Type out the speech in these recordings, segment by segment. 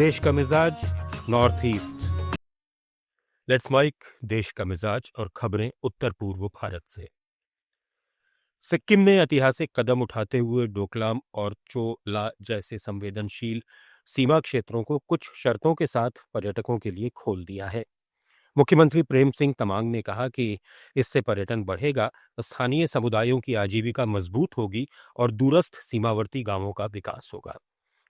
देश का मिजाज नॉर्थ ईस्ट। लेट्स माइक देश का मिजाज और खबरें उत्तर पूर्व भारत से। सिक्किम ने ऐतिहासिक कदम उठाते हुए डोकलाम और चोला जैसे संवेदनशील सीमा क्षेत्रों को कुछ शर्तों के साथ पर्यटकों के लिए खोल दिया है। मुख्यमंत्री प्रेम सिंह तमांग ने कहा कि इससे पर्यटन बढ़ेगा, स्थानीय समुदायों की आजीविका मजबूत होगी और दूरस्थ सीमावर्ती गांवों का विकास होगा।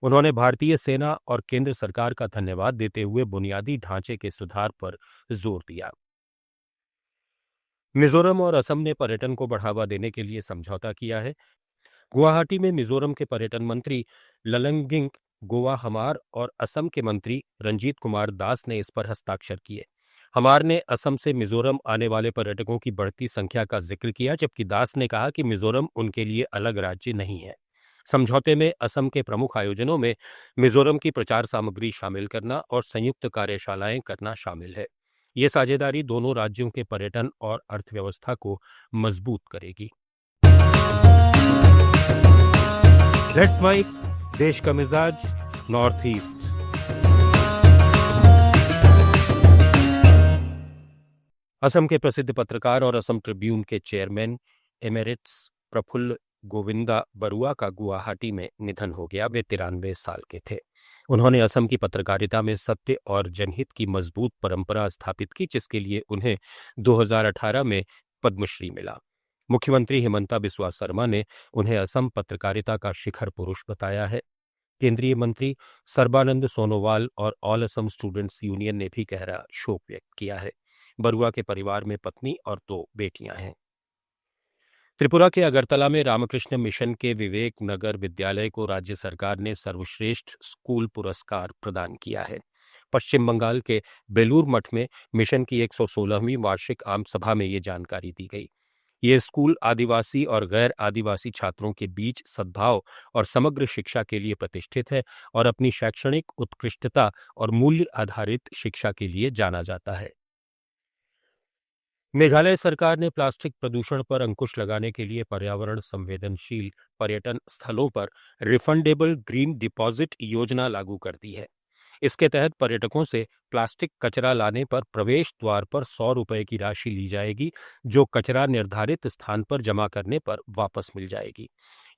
उन्होंने भारतीय सेना और केंद्र सरकार का धन्यवाद देते हुए बुनियादी ढांचे के सुधार पर जोर दिया। मिजोरम और असम ने पर्यटन को बढ़ावा देने के लिए समझौता किया है। गुवाहाटी में मिजोरम के पर्यटन मंत्री ललंगिंग गोवा हमार और असम के मंत्री रंजीत कुमार दास ने इस पर हस्ताक्षर किए। हमार ने असम से मिजोरम आने वाले पर्यटकों की बढ़ती संख्या का जिक्र किया, जबकि दास ने कहा कि मिजोरम उनके लिए अलग राज्य नहीं है। समझौते में असम के प्रमुख आयोजनों में मिजोरम की प्रचार सामग्री शामिल करना और संयुक्त कार्यशालाएं करना शामिल है। ये साझेदारी दोनों राज्यों के पर्यटन और अर्थव्यवस्था को मजबूत करेगी। लेट्स माइक देश का मिजाज नॉर्थ ईस्ट। असम के प्रसिद्ध पत्रकार और असम ट्रिब्यून के चेयरमैन एमेरिट्स प्रफुल्ल गोविंदा बरुआ का गुवाहाटी में निधन हो गया। वे 93 साल के थे। उन्होंने असम की पत्रकारिता में सत्य और जनहित की मजबूत परंपरा स्थापित की, जिसके लिए उन्हें 2018 में पद्मश्री मिला। मुख्यमंत्री हिमंता बिस्वा शर्मा ने उन्हें असम पत्रकारिता का शिखर पुरुष बताया है। केंद्रीय मंत्री सर्बानंद सोनोवाल और ऑल असम स्टूडेंट्स यूनियन ने भी गहरा शोक व्यक्त किया है। बरुआ के परिवार में पत्नी और 2 बेटियां हैं। त्रिपुरा के अगरतला में रामकृष्ण मिशन के विवेक नगर विद्यालय को राज्य सरकार ने सर्वश्रेष्ठ स्कूल पुरस्कार प्रदान किया है। पश्चिम बंगाल के बेलूर मठ में मिशन की 116वीं वार्षिक आम सभा में ये जानकारी दी गई। ये स्कूल आदिवासी और गैर आदिवासी छात्रों के बीच सद्भाव और समग्र शिक्षा के लिए प्रतिष्ठित है और अपनी शैक्षणिक उत्कृष्टता और मूल्य आधारित शिक्षा के लिए जाना जाता है। मेघालय सरकार ने प्लास्टिक प्रदूषण पर अंकुश लगाने के लिए पर्यावरण संवेदनशील पर्यटन स्थलों पर रिफंडेबल ग्रीन डिपॉजिट योजना लागू कर दी है। इसके तहत पर्यटकों से प्लास्टिक कचरा लाने पर प्रवेश द्वार पर 100 रुपये की राशि ली जाएगी, जो कचरा निर्धारित स्थान पर जमा करने पर वापस मिल जाएगी।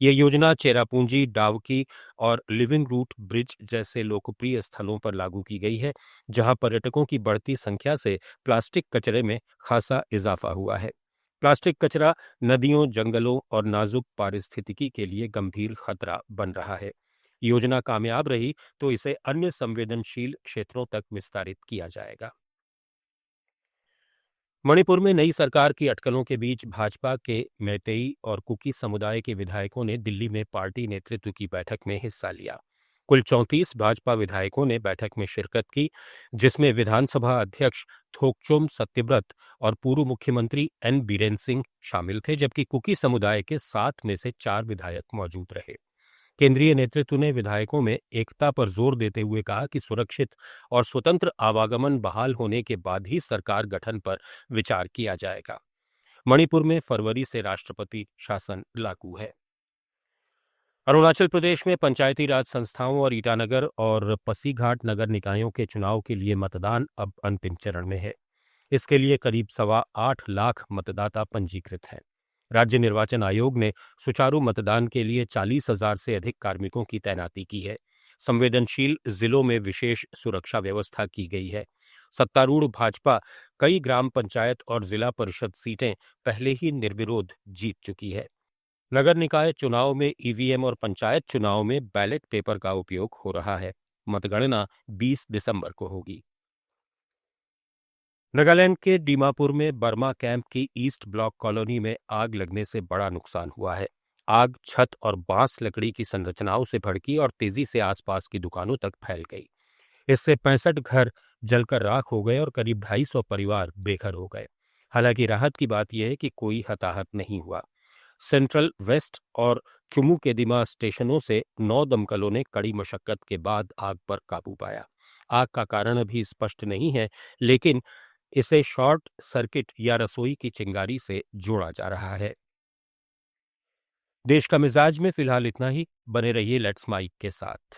ये योजना चेरापूंजी, डावकी और लिविंग रूट ब्रिज जैसे लोकप्रिय स्थलों पर लागू की गई है, जहां पर्यटकों की बढ़ती संख्या से प्लास्टिक कचरे में खासा इजाफा हुआ है। प्लास्टिक कचरा नदियों, जंगलों और नाजुक पारिस्थितिकी के लिए गंभीर खतरा बन रहा है। योजना कामयाब रही तो इसे अन्य संवेदनशील क्षेत्रों तक विस्तारित किया जाएगा। मणिपुर में नई सरकार की अटकलों के बीच भाजपा के मैतेई और कुकी समुदाय के विधायकों ने दिल्ली में पार्टी नेतृत्व की बैठक में हिस्सा लिया। कुल 34 भाजपा विधायकों ने बैठक में शिरकत की, जिसमें विधानसभा अध्यक्ष थोकचोम सत्यव्रत और पूर्व मुख्यमंत्री एन बीरेन सिंह शामिल थे, जबकि कुकी समुदाय के 7 में से 4 विधायक मौजूद रहे। केंद्रीय नेतृत्व ने विधायकों में एकता पर जोर देते हुए कहा कि सुरक्षित और स्वतंत्र आवागमन बहाल होने के बाद ही सरकार गठन पर विचार किया जाएगा। मणिपुर में फरवरी से राष्ट्रपति शासन लागू है। अरुणाचल प्रदेश में पंचायती राज संस्थाओं और ईटानगर और पासीघाट नगर निकायों के चुनाव के लिए मतदान अब अंतिम चरण में है। इसके लिए करीब 8.25 लाख मतदाता पंजीकृत हैं। राज्य निर्वाचन आयोग ने सुचारू मतदान के लिए 40,000 से अधिक कार्मिकों की तैनाती की है। संवेदनशील जिलों में विशेष सुरक्षा व्यवस्था की गई है। सत्तारूढ़ भाजपा कई ग्राम पंचायत और जिला परिषद सीटें पहले ही निर्विरोध जीत चुकी है। नगर निकाय चुनाव में ईवीएम और पंचायत चुनाव में बैलेट पेपर का उपयोग हो रहा है। मतगणना 20 दिसंबर को होगी। नागालैंड के दीमापुर में बर्मा कैंप की ईस्ट ब्लॉक कॉलोनी में आग लगने से बड़ा नुकसान हुआ है। आग छत और बांस लकड़ी की संरचनाओं से भड़की और तेजी से आसपास की दुकानों तक फैल गई। इससे 65 घर जलकर राख हो गए और करीब 250 परिवार बेघर हो गए। हालांकि राहत की बात यह है कि कोई हताहत नहीं हुआ। सेंट्रल, वेस्ट और चुमू के दिमा स्टेशनों से 9 दमकलों ने कड़ी मशक्कत के बाद आग पर काबू पाया। आग का कारण अभी स्पष्ट नहीं है, लेकिन इसे शॉर्ट सर्किट या रसोई की चिंगारी से जोड़ा जा रहा है। देश का मिजाज में फिलहाल इतना ही। बने रहिए लेट्स माइक के साथ।